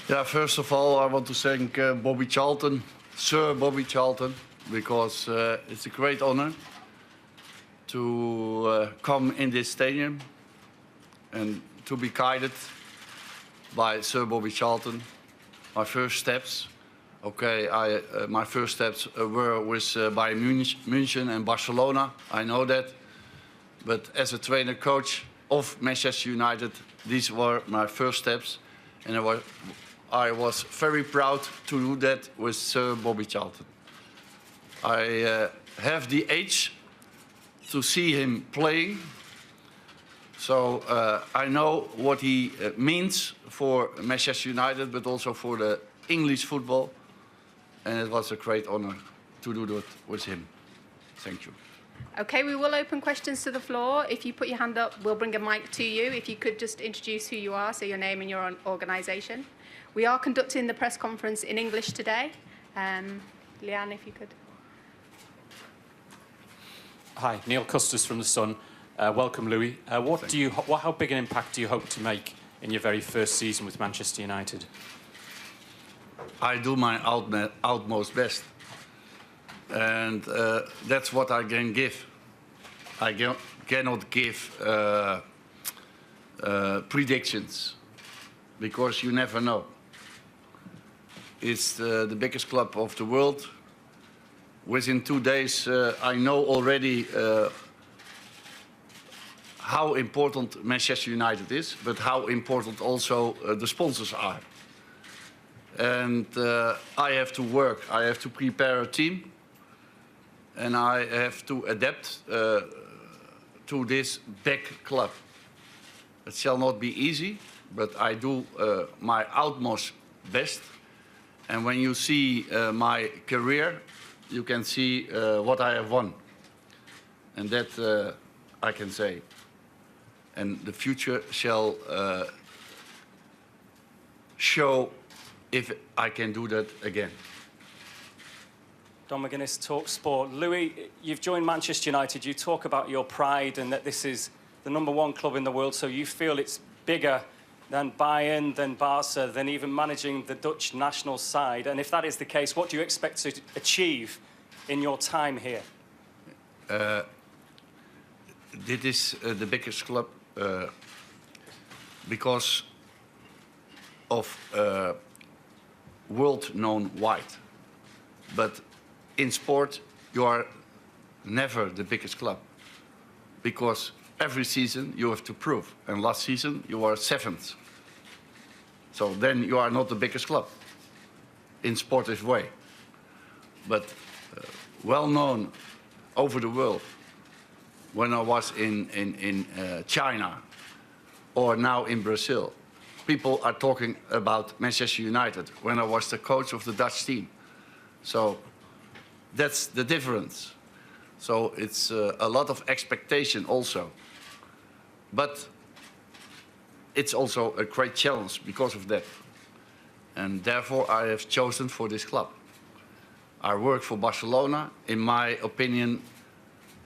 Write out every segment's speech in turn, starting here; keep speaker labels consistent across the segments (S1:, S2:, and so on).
S1: Yeah, first of all, I want to thank Bobby Charlton, Sir Bobby Charlton, because it's a great honor to come in this stadium and to be guided by Sir Bobby Charlton. My first steps, my first steps were with Bayern München and Barcelona. I know that, but as a trainer coach of Manchester United, these were my first steps, and I was very proud to do that with Sir Bobby Charlton. I have the age to see him playing, so I know what he means for Manchester United, but also for the English football, and it was a great honor to do that with him. Thank you.
S2: Okay, we will open questions to the floor. If you put your hand up, we'll bring a mic to you. If you could just introduce who you are, so your name and your organisation. We are conducting the press conference in English today. Leanne, if you could.
S3: Hi, Neil Custis from The Sun. Welcome, Louis. How big an impact do you hope to make in your very first season with Manchester United?
S1: I do my utmost best. And that's what I can give. I cannot give predictions, because you never know. It's the biggest club of the world. Within 2 days, I know already how important Manchester United is, but how important also the sponsors are. And I have to work, I have to prepare a team, and I have to adapt to this big club. It shall not be easy, but I do my utmost best. And when you see my career, you can see what I have won. And that I can say. And the future shall show if I can do that again.
S3: Don McGuinness, Talk Sport. Louis, you've joined Manchester United. You talk about your pride and that this is the #1 club in the world, so you feel it's bigger than Bayern, than Barca, than even managing the Dutch national side. And if that is the case, what do you expect to achieve in your time here?
S1: This is the biggest club because of world known wide. But in sport, you are never the biggest club, because every season you have to prove. And last season you were 7th. So then you are not the biggest club in sportive way. But well known over the world. When I was in China or now in Brazil, people are talking about Manchester United when I was the coach of the Dutch team. So that's the difference. So it's a lot of expectation also. But it's also a great challenge because of that. And therefore I have chosen for this club. I work for Barcelona, in my opinion,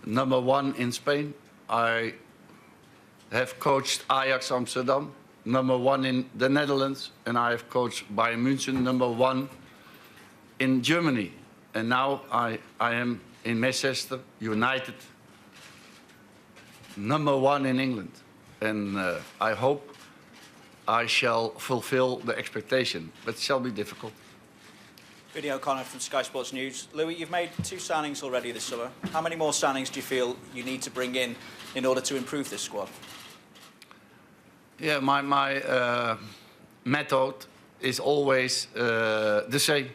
S1: #1 in Spain. I have coached Ajax Amsterdam, #1 in the Netherlands, and I have coached Bayern München, #1 in Germany. And now I am in Manchester United, #1 in England. And I hope I shall fulfill the expectation, but it shall be difficult.
S4: Vinny O'Connor from Sky Sports News. Louis, you've made 2 signings already this summer. How many more signings do you feel you need to bring in order to improve this squad?
S1: Yeah, my method is always the same.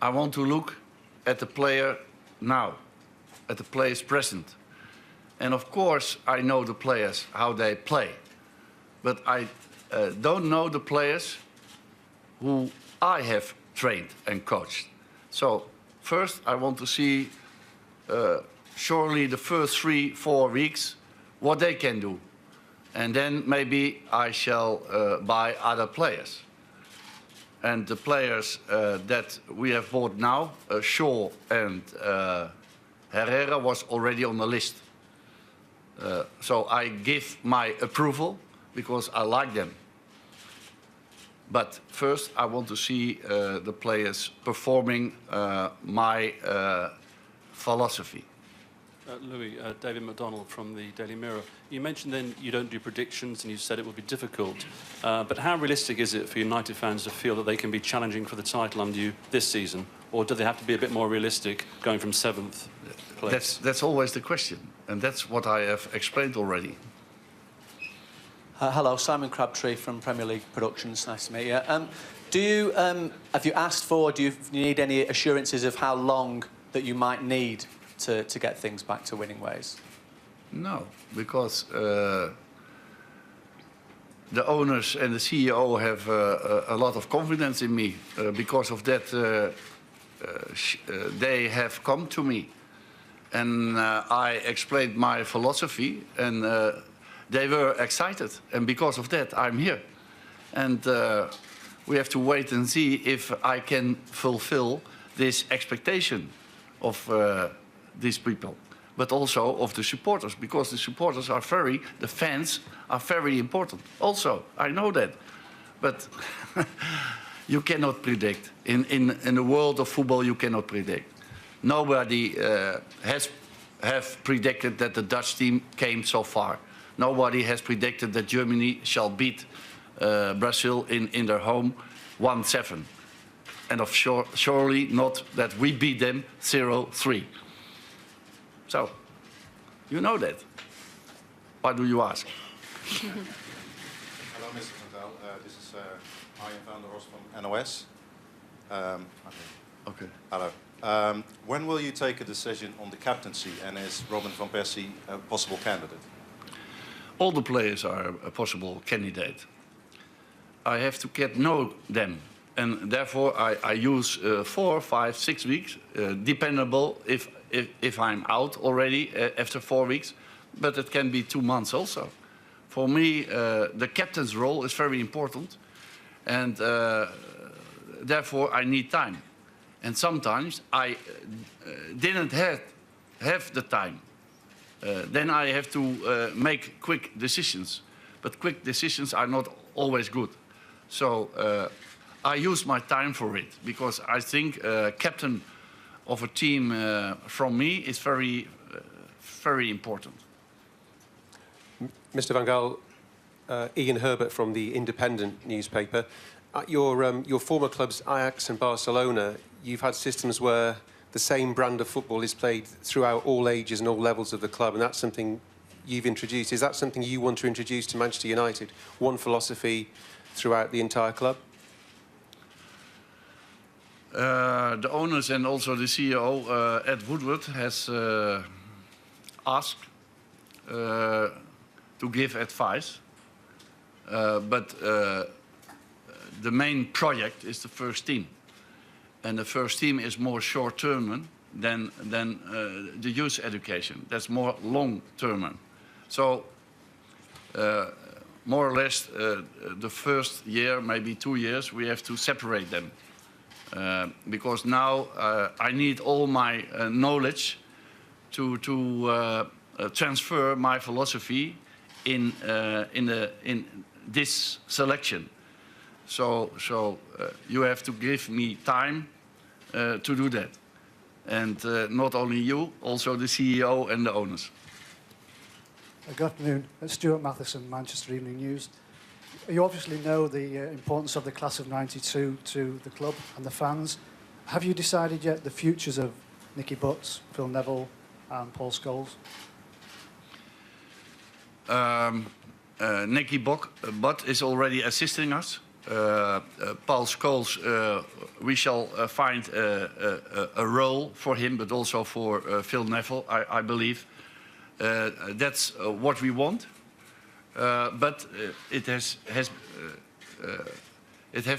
S1: I want to look at the player now, at the players present. And of course, I know the players, how they play. But I don't know the players who I have trained and coached. So first I want to see surely the first 3-4 weeks what they can do. And then maybe I shall buy other players. And the players that we have bought now, Shaw and Herrera was already on the list. So I give my approval because I like them. But first, I want to see the players performing my philosophy.
S5: Louis, David McDonald from the Daily Mirror. You mentioned then you don't do predictions and you said it would be difficult. But how realistic is it for United fans to feel that they can be challenging for the title under you this season? Or do they have to be a bit more realistic going from 7th place?
S1: That's always the question. And that's what I have explained already.
S4: Hello, Simon Crabtree from Premier League Productions. Nice to meet you. Have you asked for, do you need any assurances of how long that you might need to get things back to winning ways?
S1: No, because the owners and the CEO have a lot of confidence in me. Because of that, they have come to me. And I explained my philosophy, and they were excited. And because of that, I'm here. And we have to wait and see if I can fulfill this expectation of these people, but also of the supporters, because the supporters are the fans are very important. Also, I know that, but you cannot predict. In the world of football, you cannot predict. Nobody have predicted that the Dutch team came so far. Nobody has predicted that Germany shall beat Brazil in their home 1-7. And surely not that we beat them 0-3. So, you know that. Why do you ask?
S6: Hello, Mr. Van Gaal. This is Arjen van der Horst from NOS.
S1: Okay.
S6: Hello. When will you take a decision on the captaincy, and is Robin van Persie a possible candidate?
S1: All the players are a possible candidate. I have to get know them. And therefore, I use 4, 5, 6 weeks, dependable if I'm out already after 4 weeks. But it can be 2 months also. For me, the captain's role is very important. And therefore, I need time. And sometimes I didn't have the time. Then I have to make quick decisions. But quick decisions are not always good. So I use my time for it, because I think captain of a team from me is very, very important.
S7: Mr. Van Gaal, Ian Herbert from the Independent newspaper. At your former clubs, Ajax and Barcelona, you've had systems where the same brand of football is played throughout all ages and all levels of the club, and that's something you've introduced. Is that something you want to introduce to Manchester United? One philosophy throughout the entire club?
S1: The owners and also the CEO, Ed Woodward, has asked to give advice. But the main project is the first team. And the first team is more short-term than the youth education. That's more long-term. So more or less the first year, maybe 2 years, we have to separate them. Because now I need all my knowledge to transfer my philosophy in this selection. So you have to give me time to do that. And not only you, also the CEO and the owners.
S8: Good afternoon. Stuart Matheson, Manchester Evening News. You obviously know the importance of the class of '92 to the club and the fans. Have you decided yet the futures of Nicky Butt, Phil Neville and Paul Scholes?
S1: Nicky Butt is already assisting us. Paul Scholes, we shall find a role for him, but also for Phil Neville, I believe. That's what we want. But it has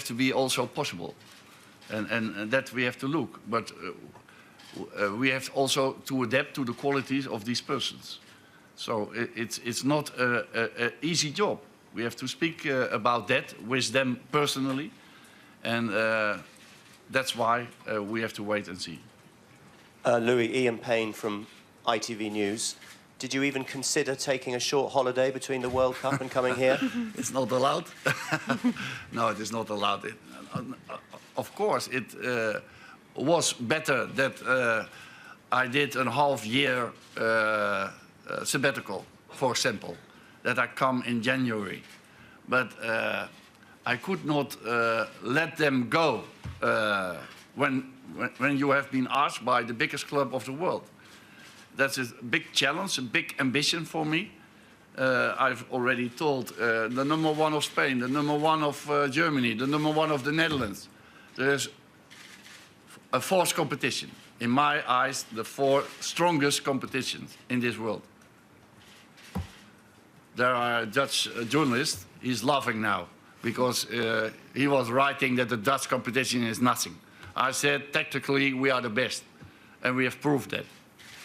S1: to be also possible, and that we have to look. But we have also to adapt to the qualities of these persons. So it's not an easy job. We have to speak about that with them personally, and that's why we have to wait and see.
S9: Louis, Ian Payne from ITV News. Did you even consider taking a short holiday between the World Cup and coming here?
S1: It's not allowed. No, it is not allowed. Of course, it was better that I did a half-year sabbatical, for example, that I come in January. But I could not let them go when you have been asked by the biggest club of the world. That's a big challenge, a big ambition for me. I've already told the number one of Spain, the number one of Germany, the number one of the Netherlands. There's a fourth competition. In my eyes, the four strongest competitions in this world. There are a Dutch journalist, he's laughing now, because he was writing that the Dutch competition is nothing. I said, tactically, we are the best. And we have proved that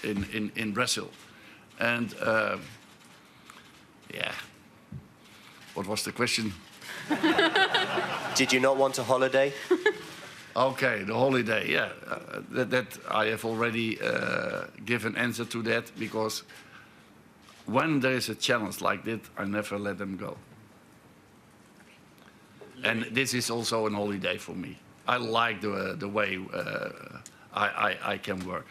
S1: in Brazil. And yeah, what was the question?
S9: Did you not want a holiday?
S1: Okay, the holiday, yeah. That I have already given answer to that, because when there is a challenge like that, I never let them go. And this is also an holiday for me. I like the way I can work.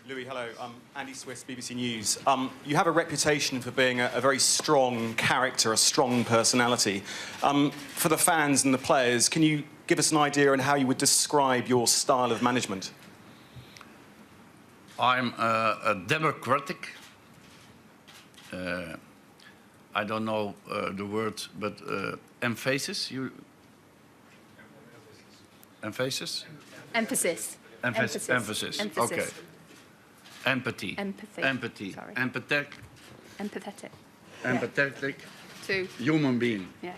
S10: Louis, hello. I'm Andy Swiss, BBC News. You have a reputation for being a very strong character, a strong personality. For the fans and the players, can you give us an idea on how you would describe your style of management?
S1: I'm a democratic. I don't know the word, but emphasis. Emphasis.
S2: Emphasis.
S1: Emphasis. Okay. Empathy.
S2: Empathy.
S1: Empathy.
S2: Sorry.
S1: Empathetic.
S2: Empathetic.
S1: Empathetic.
S2: To
S1: Human being.
S2: yeah.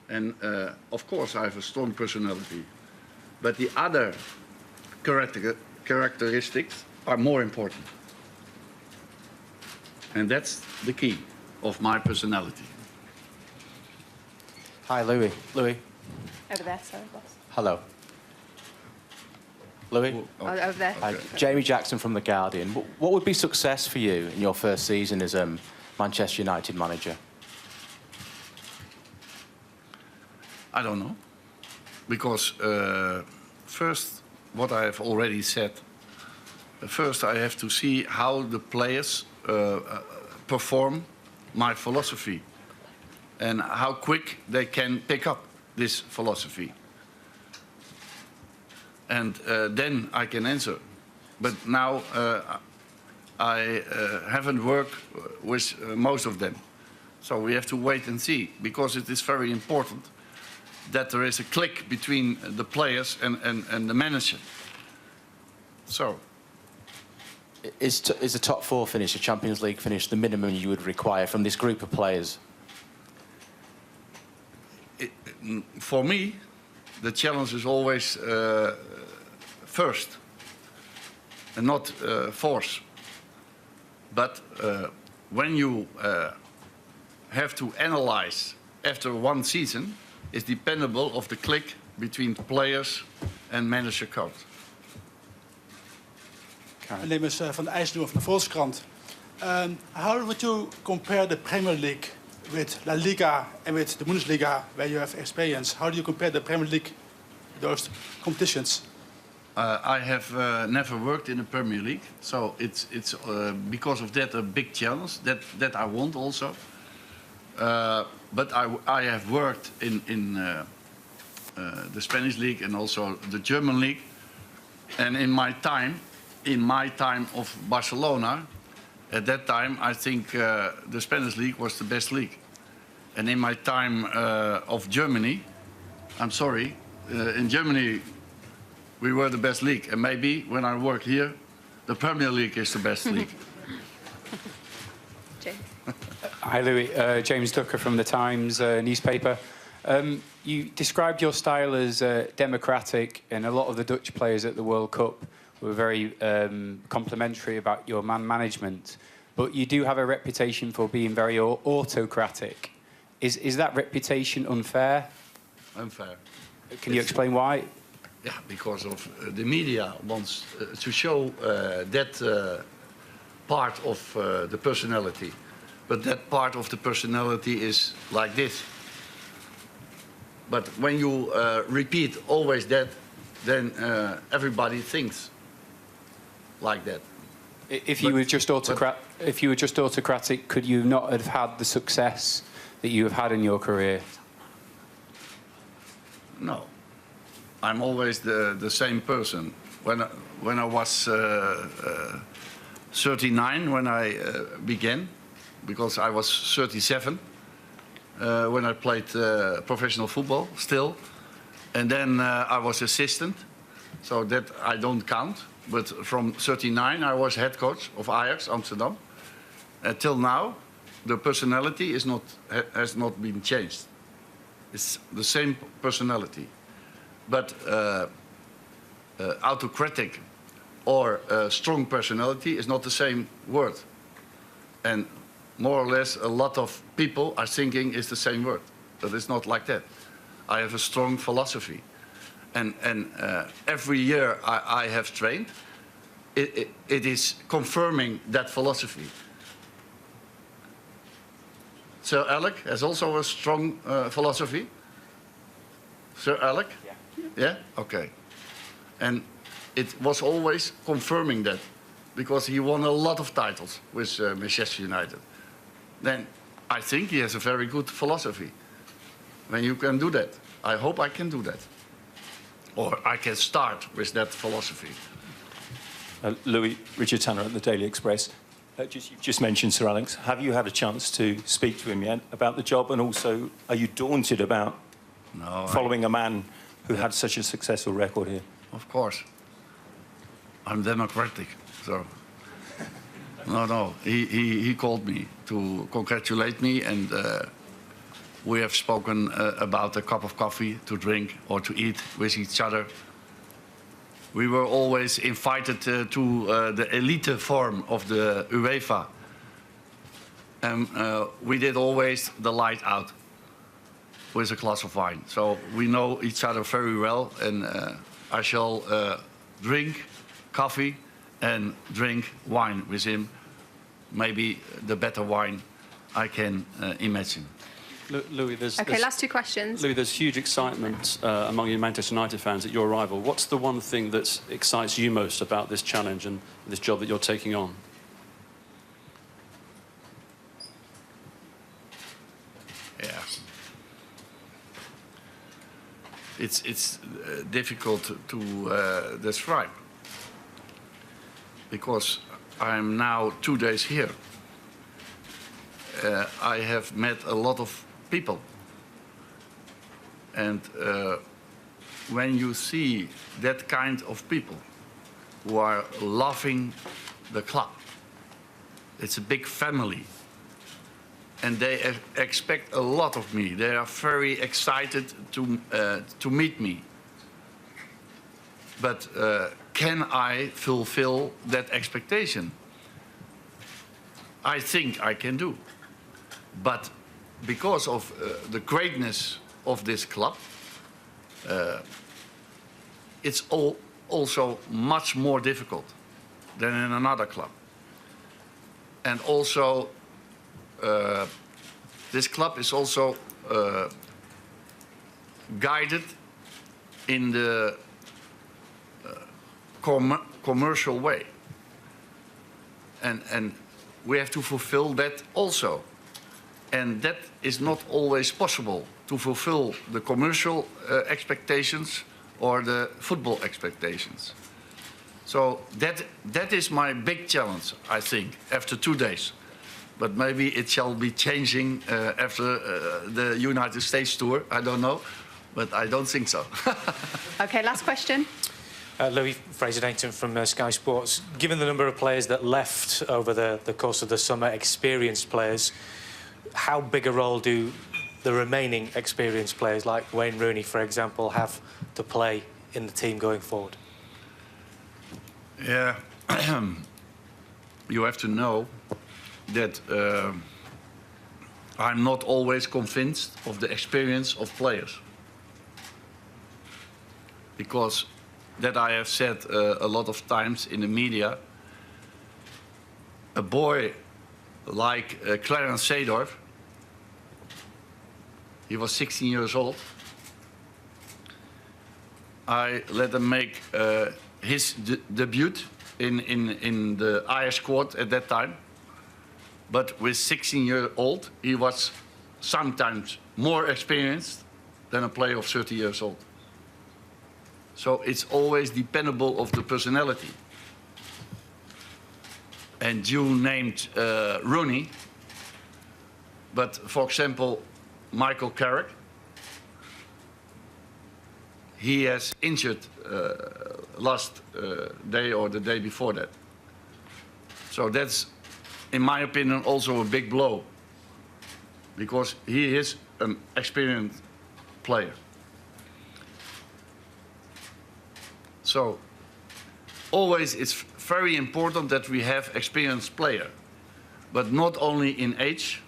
S1: And of course, I have a strong personality, but the other characteristics are more important, and that's the key of my personality.
S11: Hi, Louis. Louis.
S2: Over there, sorry, boss.
S11: Hello. Louis.
S2: Oh, over there.
S11: Hi, Jamie Jackson from The Guardian. What would be success for you in your first season as Manchester United manager?
S1: I don't know, because first, what I have already said, first I have to see how the players perform my philosophy and how quick they can pick up this philosophy. And then I can answer. But now I haven't worked with most of them. So we have to wait and see, because it is very important that there is a click between the players and the manager. So.
S11: Is the top four finish, a Champions League finish, the minimum you would require from this group of players?
S1: For me, the challenge is always first, and not fourth. But when you have to analyze after one season, it's dependable of the click between players and manager coach.
S12: My name is Van IJsseldoorn from the Volkskrant. How would you compare the Premier League with La Liga and with the Bundesliga, where you have experience? How do you compare the Premier League, those competitions?
S1: I have never worked in the Premier League, so it's because of that a big challenge that I want also. But I have worked in the Spanish league and also the German league, and in my time of Barcelona, at that time I think the Spanish league was the best league, and in my time of Germany, I'm sorry, in Germany we were the best league, and maybe when I work here, the Premier League is the best league.
S13: Hi, Louis. James Ducker from the Times newspaper. You described your style as democratic, and a lot of the Dutch players at the World Cup were very complimentary about your man management. But you do have a reputation for being very autocratic. Is that reputation unfair?
S1: Unfair.
S13: Can you explain why?
S1: Yeah, because of the media wants to show that part of the personality. But that part of the personality is like this. But when you repeat always that, then everybody thinks like that.
S13: If you were just autocratic, could you not have had the success that you have had in your career?
S1: No. I'm always the same person. When I was 39, when I began, because I was 37 when I played professional football still. And then I was assistant, so that I don't count. But from 39, I was head coach of Ajax Amsterdam. Till now, the personality has not been changed. It's the same personality. But autocratic or strong personality is not the same word. And more or less, a lot of people are thinking it's the same word. But it's not like that. I have a strong philosophy. And every year I have trained, it is confirming that philosophy. Sir Alec has also a strong philosophy. Sir Alec? Yeah. Yeah? Okay. And it was always confirming that, because he won a lot of titles with Manchester United. Then I think he has a very good philosophy. When you can do that, I hope I can do that. Or I can start with that philosophy.
S14: Louis, Richard Tanner at the Daily Express. You've just mentioned Sir Alex. Have you had a chance to speak to him yet about the job? And also, are you daunted about following a man who had such a successful record here?
S1: Of course. I'm democratic, so... No. He called me to congratulate me, and we have spoken about a cup of coffee to drink or to eat with each other. We were always invited to the elite form of the UEFA. And we did always the light out with a glass of wine. So we know each other very well, and I shall drink coffee and drink wine with him. Maybe the better wine I can imagine.
S5: Louis,
S2: last two questions.
S5: Louis, there's huge excitement among you Manchester United fans at your arrival. What's the one thing that excites you most about this challenge and this job that you're taking on?
S1: Yeah. It's difficult to describe, because I'm now 2 days here. I have met a lot of people. And when you see that kind of people who are loving the club, it's a big family. And they expect a lot of me. They are very excited to meet me. But can I fulfill that expectation? I think I can do. But because of the greatness of this club, it's also much more difficult than in another club. And also, this club is also guided in the commercial way. And we have to fulfill that also. And that is not always possible, to fulfill the commercial expectations or the football expectations. So that is my big challenge, I think, after 2 days. But maybe it shall be changing after the United States tour. I don't know, but I don't think so.
S2: Okay, last question.
S15: Louis Fraser-Dayton from Sky Sports. Given the number of players that left over the course of the summer, experienced players, how big a role do the remaining experienced players, like Wayne Rooney, for example, have to play in the team going forward?
S1: Yeah, you have to know that I'm not always convinced of the experience of players. Because that I have said a lot of times in the media, a boy like Clarence Seedorf, he was 16 years old. I let him make his debut in the Ajax squad at that time. But with 16 years old, he was sometimes more experienced than a player of 30 years old. So it's always dependable of the personality. And you named Rooney, but for example, Michael Carrick, he has injured last day or the day before that. So that's, in my opinion, also a big blow, because he is an experienced player. So always it's very important that we have experienced player, but not only in age,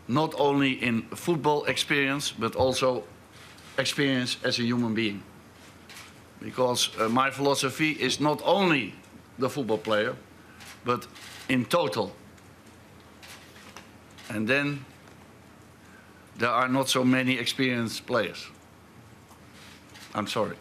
S1: not only in football experience, but also experience as a human being. Because my philosophy is not only the football player, but in total. And then there are not so many experienced players. I'm sorry.